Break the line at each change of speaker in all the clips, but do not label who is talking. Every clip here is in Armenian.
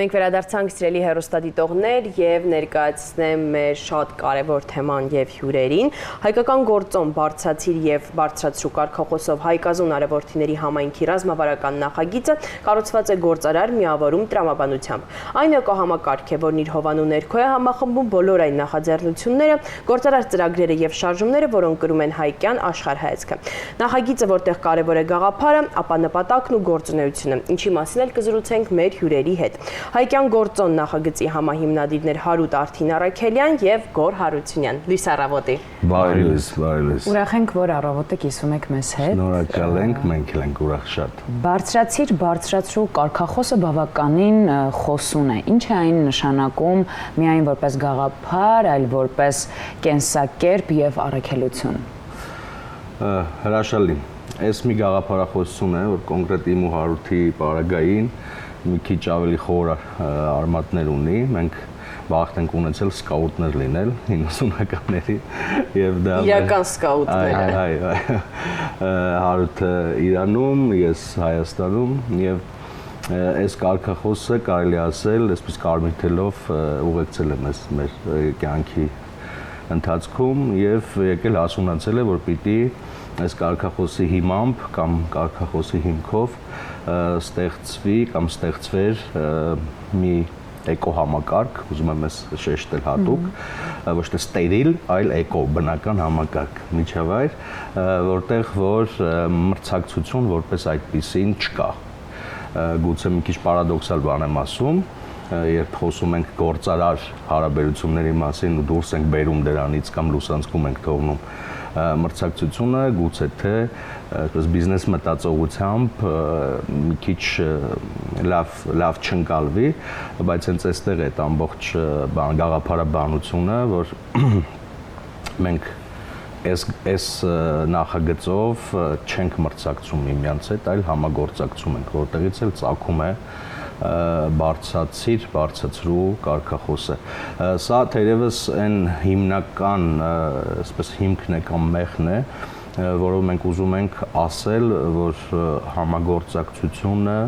Մենք վերադարձանք սիրելի հեռուստադիտողներ եւ ներկայացնեմ մեր շատ կարևոր թեման եւ հյուրերին։ Հայկական գործոն բարձրացիր եւ բարձրացրու կարգախոսով հայկազուն արևորթիների համայնքի ռազմավարական նախագիծը կառուցված է գործարար միավորում տրամաբանությամբ։ Այն էկոհամակարգ է, որն իր հովանու ներքո է համախմբում բոլոր այն նախաձեռնությունները, գործարար ծրագրերը եւ շարժումները, որոնք կրում են հայկյան աշխարհայացքը։ Նախագիծը, որտեղ կարևոր է գաղափարը, ապա նպատակն ու գործունեությունը, ինչի մասին էլ կզրուցենք մեր հյուրերի հետ։ Հայկյան գործոն նախագծի համահիմնադիրներ Հարութ Արթին Առաքելյան եւ Գոր Հարությունյան։ Լույս առավոտի։
Բարելիս։
Ուրախ ենք, որ առավոտը կիսում եք մեզ հետ։
Շնորհակալ ենք, մենք էլ ենք ուրախ շատ։
Բարձրացիր, բարձրացրու կարգախոսը բավականին խոսուն է։ Ինչ է այն նշանակում միայն որպես գաղափար, այլ որպես կենսակերպ եւ առաքելություն։
Հրաշալի։ Այս մի գաղափարախոսություն է, որ կոնկրետ իմ ու Հարութի պարագային մի քիչ ավելի խոր արմատներ ունի, մենք վաղ ենք ունեցել սկաուտներ լինել 90-ականների եւ դա
իրական սկաուտներ։
Այ Հարութը Իրանում, ես Հայաստանում եւ այս կարգախոսը կարելի ասել, այսպես կարմիր թելով ուղեկցել է մեզ մեր կյանքի ընթացքում եւ եկել հասունացել է, որ պիտի այս կարգախոսի հիմամբ կամ կարգախոսի հիմքով ստեղծվի կամ ստեղծվեր մի էկոհամակարգ, ուզում եմ ես շեշտել հատուկ, ոչ թե ստերիլ, այլ էկո բնական համակարգ, միջավայր, որտեղ որ մրցակցություն որպես այդպիսին չկա։ Գուցե մի քիչ պարադոքսալ բան եմ ասում, երբ խոսում ենք գործարար հարաբերությունների մասին ու դուրս ենք բերում դրանից կամ լուսանցքում ենք թողնում մրցակցությունը, գուցե թե այսպես բիզնես մտածողությամբ մի քիչ լավ չընկալվի, բայց հենց այստեղ է այդ ամբողջ գաղափարաբանությունը, որ մենք այս նախագծով չենք մրցակցում միմյանց հետ, այլ համագործակցում ենք, որտեղից էլ ծագում է բարձրացրու կարգախոսը։ Սա թերևս այն հիմնական, այսպես հիմքն է կամ մեխն է, որով մենք ուզում ենք ասել, որ համագործակցությունը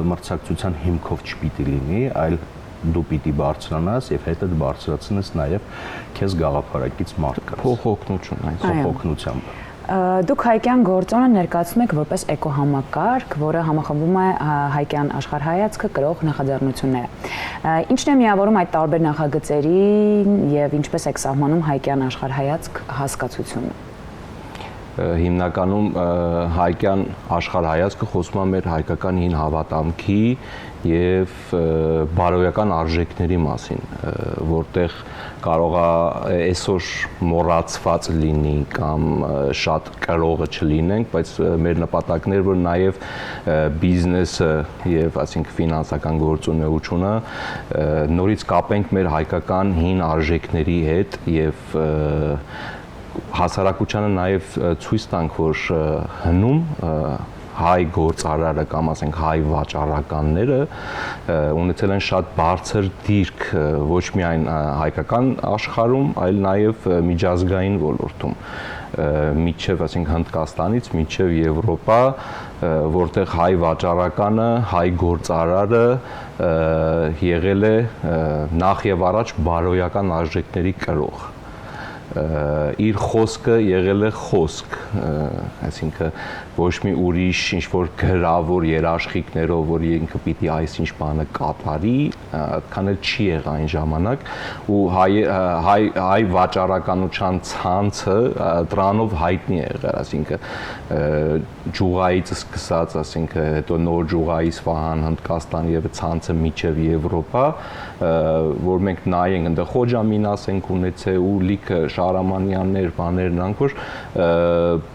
մրցակցության հիմքով չպիտի լինի, այլ դու պիտի բարձրանաս եւ հետդ բարձրացնես նաեւ քեզ գաղափարակից մարդկանց։ Փոխօգնությամբ։
Դուք հայկյան գործոնը ներկայացնում եք որպես էկոհամակարգ, որը համախմբում է հայկյան աշխարհայացքը կրող նախաձեռնությունները։ Ինչն է միավորում այդ տարբեր նախագծերին եւ ինչպես եք սահմանում հայկյան աշխարհայացք հասկացությունը։
Հիմնականում հայկյան աշխարհայացքը խոսում է մեր հայկական հին հավատամքի եւ բարոյական արժեքների մասին, որտեղ կարող է այսօր մոռացված լինի կամ շատ կրողը չլինենք, բայց մեր նպատակն էր, որ նաեւ բիզնեսը եւ այսինքն ֆինանսական գործունեությունը նորից կապենք մեր հայկական հին արժեքների հետ եւ հասարակությանը նաև ցույց տանք, որ հնում հայ գործարարը կամ ասենք հայ վաճառականները ունեցել են շատ բարձր դիրք ոչ միայն հայկական աշխարհում, այլ նաև միջազգային ոլորտում, միջև ասենք Հնդկաստանից միջև Եվրոպա, որտեղ հայ վաճառականը, հայ գործարարը եղել է նախ եւ առաջ բարոյական արժեքների կրող։ Իր խոսքը եղել է խոսք, այսինքն ոչ մի ուրիշ ինչ-որ գրավոր երաշխիքներով, որ ինքը պիտի այսինչ բանը կատարի, այդքան էլ չի եղա այն ժամանակ, ու հայ վաճառականության ցանցը դրանով հայտնի է եղել, այսինքն ջուղայից սկսած, այսինքն հետո նոր ջուղայի Սվահան, Հնդկաստան եւ ցանցը միջև Եվրոպա, որ մենք նայենք, այնտեղ Խոջամինաս ենք ունեցել ու լիքը Շահրամանյաններ, բաներ նրանք, որ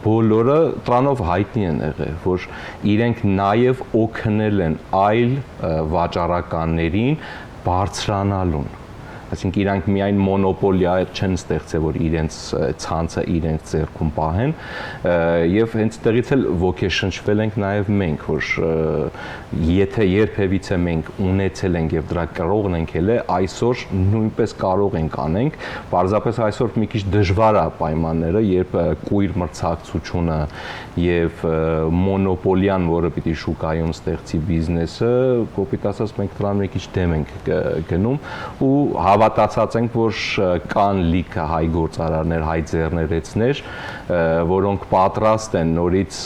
բոլորը դրանով հայտնի են եղել, որ իրենք նաև օգնել են այլ վաճառականներին բարձրանալուն, այսինքն իրանք միայն մոնոպոլիա չեն ստեղծել, որ իրենց ցանցը իրենց ձեռքում պահեն, եւ հենց դերից էլ ոգեշնչվել ենք նաեւ մենք, որ եթե երբևիցե մենք ունեցել ենք եւ դրա կրողն ենք ելը, այսօր նույնպես կարող ենք անենք, պարզապես այսօր մի քիչ դժվար է պայմանները, երբ կույր մրցակցությունը եւ մոնոպոլիան, որը պիտի շուկայում ստեղծի բիզնեսը, կոպիտ ասած մենք դրան մի քիչ դեմ ենք գնում ու հավատացած ենք, որ կան լիքը հայ գործարարներ, հայ ձեռներեցներ, որոնք պատրաստ են նորից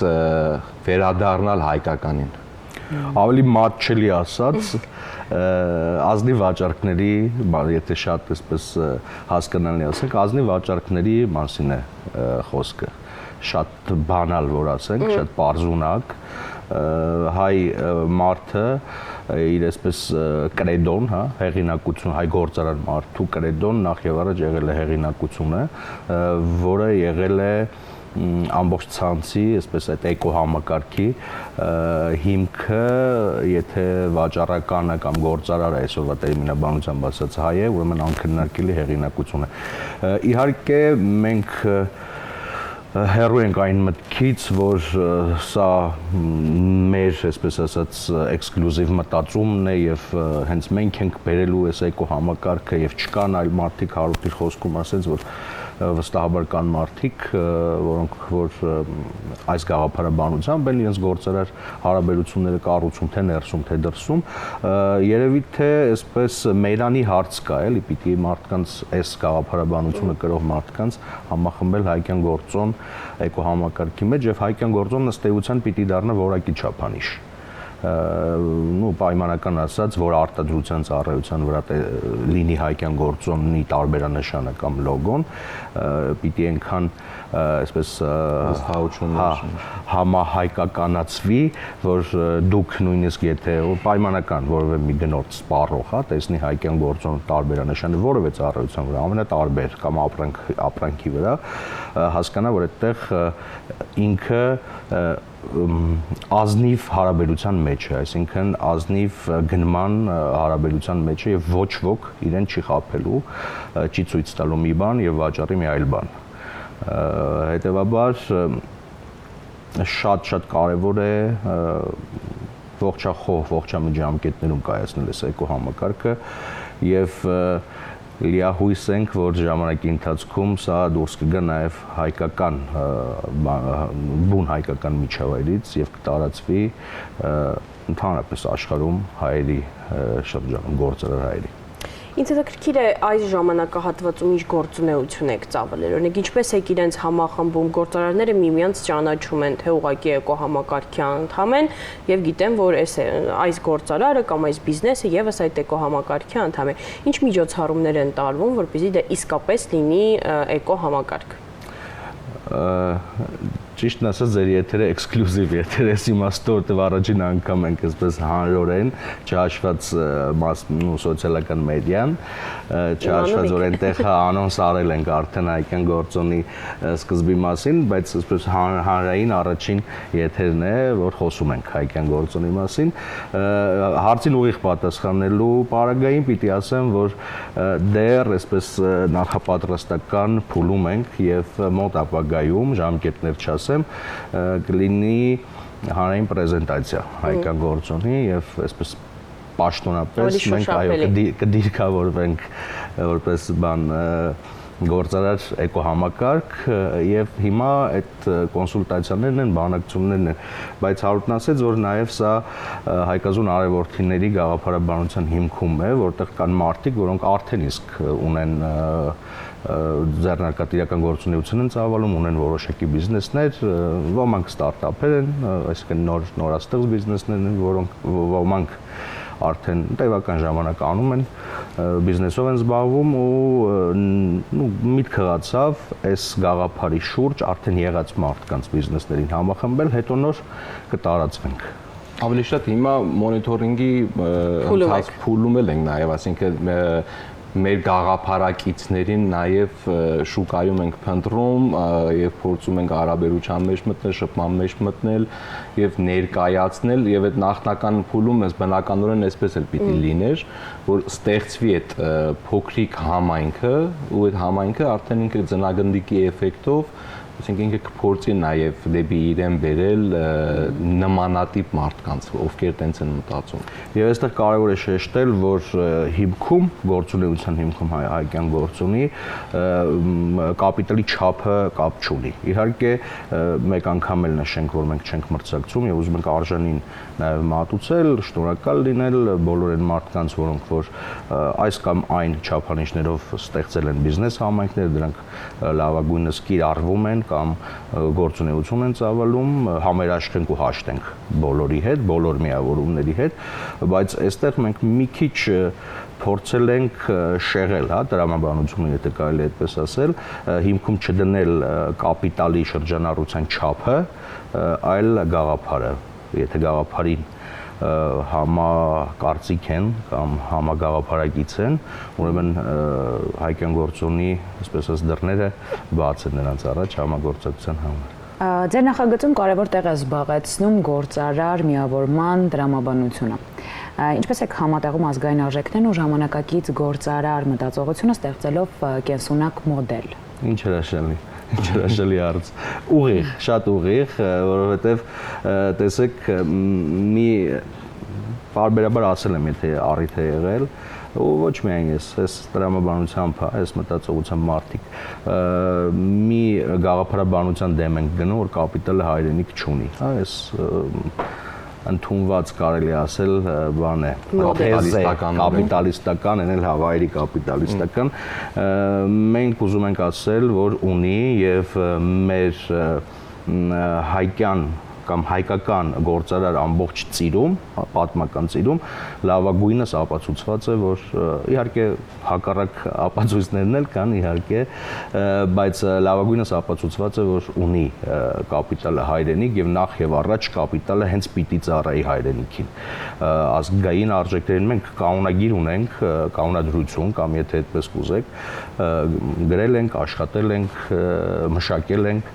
վերադառնալ հայկականին։
Ավելի մատչելի ասած, ազնիվ վաճառքների, եթե շատ այսպես հասկանալի ասենք, ազնիվ վաճառքների մասին է խոսքը։ Շատ բանալ որ ասենք, շատ պարզունակ, հայ մարդը իր այսպես կրեդոն, հա, հեղինակություն, հայ գործարար մարդու կրեդոն նախ եւ առաջ եղել է հեղինակությունը, որը եղել է ամբողջ ցանցի, այսպես այդ էկոհամակարգի հիմքը, եթե վաճառականը կամ գործարարը այսօրվա տերմինաբանությամբ ասած հայ է, ուրեմն անքննարկելի հեղինակություն է։ Իհարկե մենք հեռու ենք այն մտքից, որ սա մեր, այսպես ասած, էքսկլյուզիվ մտածումն է եւ հենց մենք ենք բերելու այս էկոհամակարգը եւ չկան այլ մարդիկ հարուտի խոսքում ասենց, որ վստահաբար կան մարդիկ, որոնք որ այս գաղափարաբանությամբ են իրենց գործարար հարաբերությունները կառուցում թե ներսում թե դրսում, երևի թե այսպես մերանի հարց կա, էլի պիտի մարդկանց այս գաղափարաբանությունը կրող մարդկանց համախմբել հայկյան գործոն էկոհամակարգի մեջ եւ հայկյան գործոնն ըստ էության պիտի դառնա որակի չափանիշ։ Ну պայմանական ասած, որ արտադրության ծառայության վրա լինի հայկյան գործոնի տարբերանշանը կամ լոգոն, պիտի այնքան այսպես համահայկականացվի, որ դուք նույնիսկ եթե պայմանական որևէ մի գնորդ սպառող, հա, տեսնի հայկյան գործոն տարբերանշանը որևէ ծառայության վրա, ամենատարբեր կամ ապրանքի վրա, հասկանա, որ այդտեղ ինքը ազնիվ հարաբերության մեջ է, այսինքն ազնիվ գնման հարաբերության մեջ է եւ ոչ ոք իրեն չի խաբելու, չի ցույց տալու մի բան եւ վաճառի մի այլ բան։ Հետևաբար շատ կարեւոր է ողջախոհ ողջամիջամկետներում կայացնել այս էկոհամակարգը եւ լիահույս ենք, որ ժամանակի ընթացքում սա դուրս կգա նաև հայկական բուն հայկական միջավայրից եւ կտարածվի ընդհանրապես աշխարհում հայերի շրջանում գործարար հայերի։
Ինձ հետաքրքիր է այս ժամանակահատվածում ինչ գործունեություն եք ծավալել, օրինակ ինչպես եք իրենց համախմբում, գործարարները միմյանց ճանաչում են, թե ուղղակի էկոհամակարգի անդամ են եւ գիտեն, որ այս գործարարը կամ այս բիզնեսը եւս այդ էկոհամակարգի անդամ է։ Ինչ միջոցառումներ են տարվում, որպեսզի դա իսկապես լինի էկոհամակարգ։
Ճիշտն ասած, ձեր եթերը էքսկլյուզիվ եթեր է, իմաստով, որտեղ առաջին անգամ ենք այսպես հանրորեն, չհաշված սոցիալական մեդիան, չհաշված որ այնտեղ անոնս արել ենք արդեն հայկյան գործոնի սկզբի մասին, բայց այսպես հանրային առաջին եթերն է, որ խոսում ենք հայկյան գործոնի մասին։ Հարցին ուղիղ պատասխանելու պարագային պիտի ասեմ, որ դեռ այսպես նախապատրաստական փուլում ենք եւ մոտ ապագայում ժամկետներ չասեմ, կլինի հանրային պրեզենտացիա հայկյան գործոնի եւ այսպես պաշտոնապես մենք այո կդիրքավորվենք որպես բան գործարար էկոհամակարգ եւ հիմա այդ կոնսուլտացիաներն են, բանակցություններն են, բայց հարուտն ասեց, որ նաեւ սա հայկազուն արևորթիների գաղափարաբանության հիմքում է, որտեղ կան մարդիկ, որոնք արդեն իսկ ունեն ձեռնարկատիրական գործունեություն են ծավալում, ունեն որոշակի բիզնեսներ, ոմանք ստարտափեր են, այսինքն նորաստեղծ բիզնեսներ են, որոնք ոմանք արդեն տևական ժամանակ անում են, բիզնեսով են զբաղվում ու միտք հղացավ այս գաղափարի շուրջ արդեն եղած մարդկանց բիզնեսներին համախմբել, հետո նոր կտարածվենք։
Ավելի շատ հիմա մոնիթորինգի փուլում ենք նաև, այսինքն մեր գաղափարակիցներին նաև շուկայում ենք փնտրում եւ փորձում ենք հարաբերության մեջ մտնել, շփման մեջ մտնել եւ ներկայացնել եւ այդ նախնական փուլում ես բնականորեն այսպես էլ պիտի լիներ, որ ստեղծվի այդ փոքրիկ համայնքը ու այդ համայնքը արդեն ինքը ձնագնդիկի էֆեկտով ասենք ինքը կփորձի նաև դեպի իրեն բերել նմանատիպ մարդկանց, ովքեր տենց են մտածում։
Եվ այստեղ կարևոր է շեշտել, որ հիմքում գործունեության հիմքում հայկյան գործունի կապիտալի չափը կապ չունի։ Իհարկե մեկ անգամ էլ նշենք, որ մենք չենք մրցակցում եւ ուզում ենք արժանին նաև մատուցել, շնորհակալ լինել բոլոր այն մարդկանց, որոնք որ այս կամ այն չափանիշներով ստեղծել են բիզնես համայնքներ, դրանք լավագույնս կիրառվում են կամ գործունեություն են ծավալում, համերաշխ ենք ու հաշտ ենք բոլորի հետ, բոլոր միավորումների հետ, բայց այստեղ մենք մի քիչ փորձել ենք շեղել, հա, տրամաբանությունը, եթե կարելի է այդպես ասել, հիմքում չդնել կապիտալի շրջանառության չափը, այլ գաղափարը, եթե գաղափարին համակարծիք են կամ համագաղափարակից են, ուրեմն հայկյան գործոնի, այսպես ասած, դռները բաց են նրանց առաջ համագործակցության համար։
Ձեր նախագծում կարևոր տեղ է զբաղեցնում գործարար միավորման տրամաբանությունը։ Ինչպես եք համատեղում ազգային արժեքներն ու ժամանակակից գործարար մտածողությունը ստեղծելով կենսունակ մոդել։
Ինչ հրաշալի։ Ինչ հրաշալի հարց։ Ուղիղ, շատ ուղիղ, որովհետև տեսեք մի բարբերաբար ասել եմ, եթե առիթ է եղել, ու ոչ միայն ես տրամաբանությամբ, այս մտածողությամբ մարդիկ մի գաղափարաբանության դեմ ենք գնում, որ կապիտալը հայրենիք չունի, հա, այս ընդունված կարելի ասել բան է, կապիտալիստական, են էլ հավայրի կապիտալիստական, մենք ուզում ենք ասել, որ ունի եւ մեր հայկյան կամ հայկական գործարար ամբողջ ծիրում, պատմական ծիրում լավագույնս ապացուցված է, որ իհարկե հակառակ ապացույցներն էլ կան իհարկե, բայց լավագույնս ապացուցված է, որ ունի կապիտալը հայրենիք եւ նախ եւ առաջ կապիտալը հենց պիտի ծառայի հայրենիքին։ Ազգային արժեքներին մենք կանոնագիր ունենք, կանոնադրություն կամ եթե այդպես կուզեք, գրել ենք, աշխատել ենք, մշակել ենք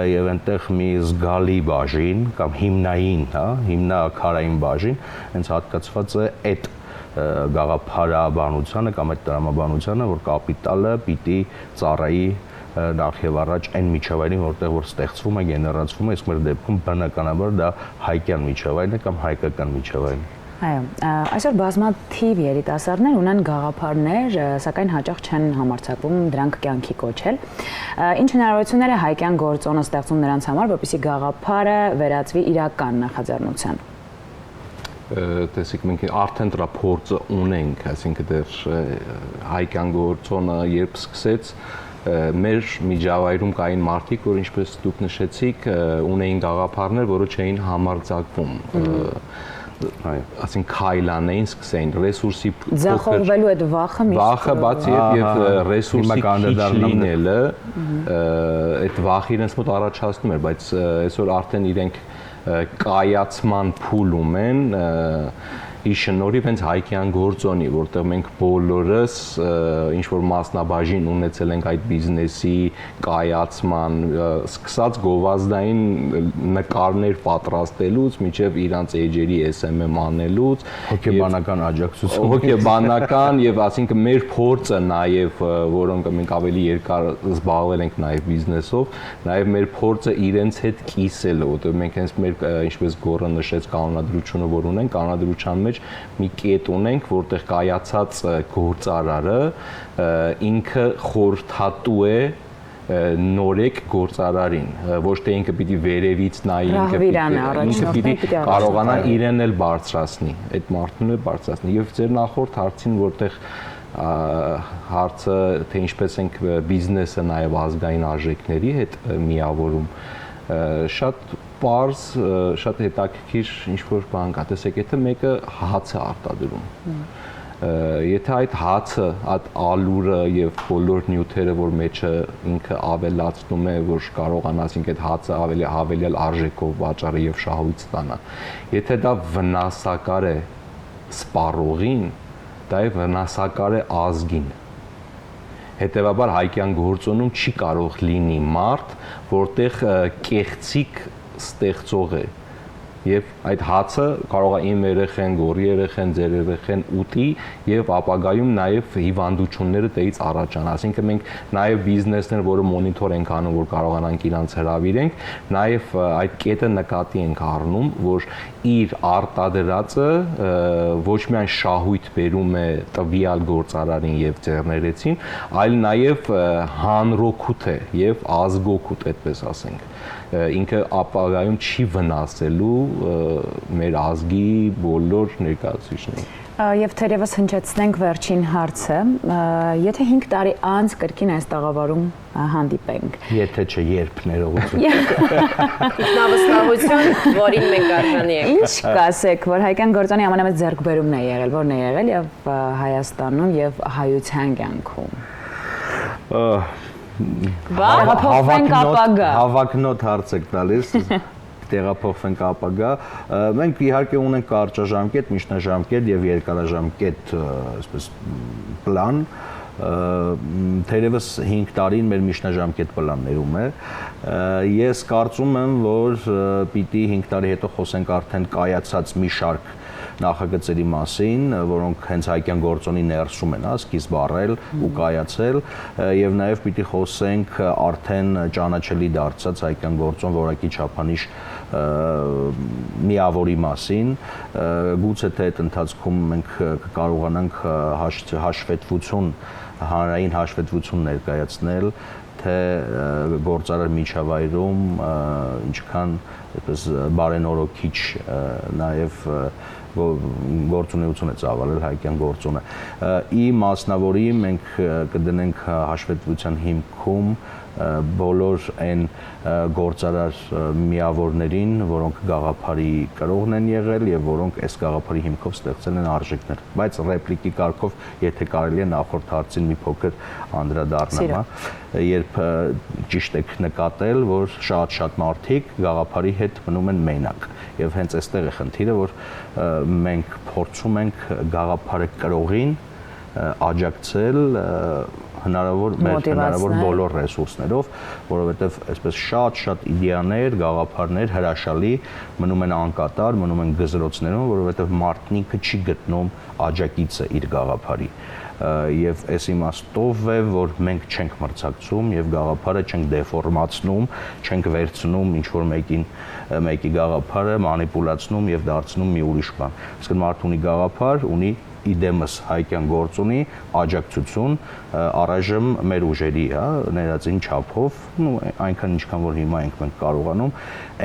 եւ այնտեղ մի զգալի բաժին կամ հիմնային, հա, հիմնակարային բաժին հենց հատկացված է այդ գաղափարաբանությանը կամ այդ տրամաբանությանը, որ կապիտալը պիտի ծառայի նախ եւ առաջ այն միջավայրին, որտեղ որ ստեղծվում է, գեներացվում է, իսկ մեր դեպքում բնականաբար դա հայկյան միջավայրն է կամ հայկական միջավայրն է։
Այո, այսօր բազմաթիվ երիտասարդներ ունեն գաղափարներ, սակայն հաճախ չեն համարձակվում դրանք կյանքի կոչել։ Ինչ հնարավորություններ է հայկյան գործոնը ստեղծում նրանց համար, որպեսզի գաղափարը վերածվի իրական նախաձեռնության։
Տեսեք, մենք արդեն դրա փորձը ունենք, այսինքն դեռ հայկյան գործոնը երբ սկսեց, մեր միջավայրում կային մարդիկ, որ ինչպես դուք նշեցիք, ունեին գաղափարներ, որը չէին համարձակվում։ Այսինքն քայլանեին, սկսեին ռեսուրսի
ձախողվելու այդ վախը միշտ
վախը բացի եւ ռեսուրսի քիչ լինելը այդ վախը իրենց մոտ առաջացնում էր, բայց այսօր արդեն իրենք կայացման փուլում են ի շնորհիվ հենց հայկյան գործոնի, որտեղ մենք բոլորս ինչ որ մասնաբաժին ունեցել ենք այդ բիզնեսի կայացման, սկսած գովազդային նկարներ պատրաստելուց մինչև իրանց էջերի SMM անելուց,
հոգեբանական աջակցություն,
հոգեբանական եւ ասինքն մեր փորձը նաեւ, որոնք մենք ավելի երկար զբաղվել ենք նաեւ բիզնեսով, նաեւ մեր փորձը իրենց հետ կիսելը, որտեղ մենք հենց մեր ինչպես Գոռը նշեց կանոնադրությունը, որ ունենք, կանոնադրության մեջ մի կետ ունենք, որտեղ կայացած գործարարը ինքը խորհրդատու է նորեկ գործարարին, ոչ թե ինքը պիտի վերևից նայի, ինքը պիտի կարողանա իրեն էլ բարձրացնի, այդ մարդուն էլ բարձրացնի։ Եվ ձեր նախորդ հարցին, որտեղ հարցը թե ինչպես ենք բիզնեսը նաև ազգային արժեքների հետ միավորում, շատ պարզ, շատ հետաքրքիր ինչ-որ բան կա, տեսեք, եթե մեկը հաց է արտադրում, եթե այդ հացը, այդ ալուրը եւ բոլոր նյութերը, որ մեջը ինքը ավելացնում է, որ կարողանա ասենք այդ հացը հավելյալ արժեքով վաճառի եւ շահույթ ստանա, եթե դա վնասակար է սպառողին, դա է վնասակար է ազգին։ Հետևաբար հայկյան գործոնում չի կարող լինի մարդ, որտեղ կեղծիք ստեղծող է։ Եվ այդ հացը կարող է իմ երեխեն, գորի երեխեն, ձեր երեխեն ուտի եւ ապագայում նաեւ հիվանդությունները դից առաջանա։ Այսինքն մենք նաեւ բիզնեսներ, որը մոնիտոր ենք անում, որ կարողանանք իրանց հրավիրենք, նաեւ այդ կետը նկատի ենք առնում, որ իր արտադրածը ոչ միայն շահույթ բերում է տվյալ գործարարին եւ ձեռներեցին, այլ նաեւ հանրօգուտ է եւ ազգօգուտ, այդպես ասենք։ Ինքը ապագայում չի վնասելու մեր ազգի բոլոր ներկայացուցիչներին։
Եվ թերևս հնչեցնենք վերջին հարցը, եթե 5 տարի անց կրկին այս տաղավարում հանդիպենք։
Եթե չէ երբ ներողություն։
Ինքնավստահություն, որին մենք արժանի ենք։
Ինչ կասեք, որ հայկյան գործոնի ամենամեծ ձեռքբերումն է եղել, որն է եղել եւ Հայաստանում եւ հայության կյանքում։
Հավակնոտ հարց եք տալիս, տեղափոխվենք ապագա։ Մենք իհարկե ունենք կարճաժամկետ, միջնաժամկետ եւ երկարաժամկետ, այսպես պլան։ Թերևս 5 տարին մեր միջնաժամկետ պլաններում է։ Ես կարծում եմ, որ պիտի 5 տարի հետո խոսենք արդեն կայացած մի շարք նախագծերի մասին, որոնք հենց հայկյան գործոնի ներսում են, սկիզբ առել ու կայացել, եւ նաեւ պիտի խոսենք արդեն ճանաչելի դարձած հայկյան գործոն որակի չափանիշ միավորի մասին, գուցե թե այդ ընթացքում մենք կարողանանք հաշվետվություն, հանրային հաշվետվություն ներկայացնել, թե գործարար միջավայրում ինչքան այդպես բարենորոքիչ նաեւ գործունեություն է ծավալել հայկյան գործոնը։ Ի մասնավորի մենք կդնենք հաշվետվության հիմքում բոլոր այն գործարար միավորներին, որոնք գաղափարի կրողն են եղել եւ որոնք այս գաղափարի հիմքով ստեղծել են արժեքներ։ Բայց ռեպլիկի կարգով, եթե կարելի է նախորդ հարցին մի փոքր անդրադառնամ, երբ ճիշտ եք նկատել, որ շատ մարդիկ գաղափարի հետ մնում են մենակ։ Եվ հենց այստեղ է խնդիրը, որ մենք փորձում ենք գաղափարը կրողին աջակցել հնարավոր բոլոր ռեսուրսներով, որովհետև այսպես շատ իդեաներ, գաղափարներ հրաշալի մնում են անկատար, մնում են գզրոցներում, որովհետև մարդն ինքը չի գտնում աջակիցը իր գաղափարի։ Եվ այս իմաստով է, որ մենք չենք մրցակցում եւ գաղափարը չենք դեֆորմացնում, չենք վերցնում ինչ-որ մեկի գաղափարը, մանիպուլացնում եւ դարձնում մի ուրիշ բան։ Իսկ մարդ ունի գաղափար, ունի իդեմս հայկյան գործունի աջակցություն առայժմ մեր ուժերի, ներածին չափով, այնքան ինչքան որ հիմա ենք կարողանում,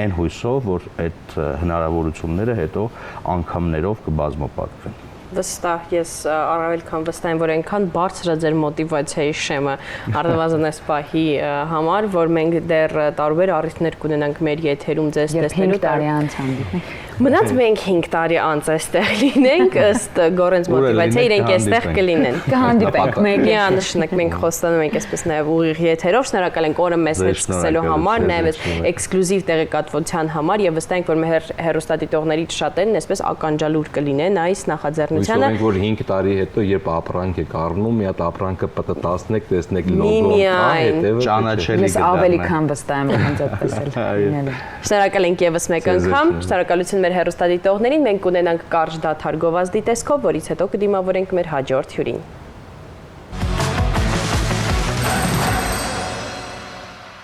այն հույսով, որ այդ հնարավորությունները հետո անգամներով կբազմապատկվեն։
Վստահ, ես առավել քան վստահ եմ, որ այնքան բարձր է ձեր մոտիվացիայի շեմը առնվազն այս պահի համար, որ մենք դեռ տարբեր առիթներ կունենանք մեր եթերում ձեզ տեսնելու
տարի անց հանդիպենք։
Մնաց մենք 5 տարի անց այստեղ լինենք, ըստ Գորենց մոտիվացիայի իրենք այստեղ կլինեն։
Կհանդիպենք մեկ
միանշանակ մենք խոստանում ենք այսպես նաև ուղիղ եթերով, շնորհակալ ենք օրը մեզ հետ սկսելու համար, նաև էքսկլյուզիվ տեղեկատվության համար եւ վստահ ենք, որ մեր հեռուստադիտողներից շատերն այսպես ականջալուր կլինեն այս նախաձեռնությանը։
Մենք որ 5 տարի հետո երբ ապրանք եք առնում, մի հատ ապրանքը պատտասնեք, տեսնեք լոգոն, հետևը ճանաչելի
կդառնա։ Ես ավելի քան վստահ եմ, որ հենց այդպես էլ։
Շնորհակալ ենք եւս մեկ անգամ, շնորհակալություն մեր հեռուստադիտողներին, մենք կունենանք կարճ դադար գովազդի տեսքով, որից հետո կդիմավորենք մեր հաջորդ հյուրին։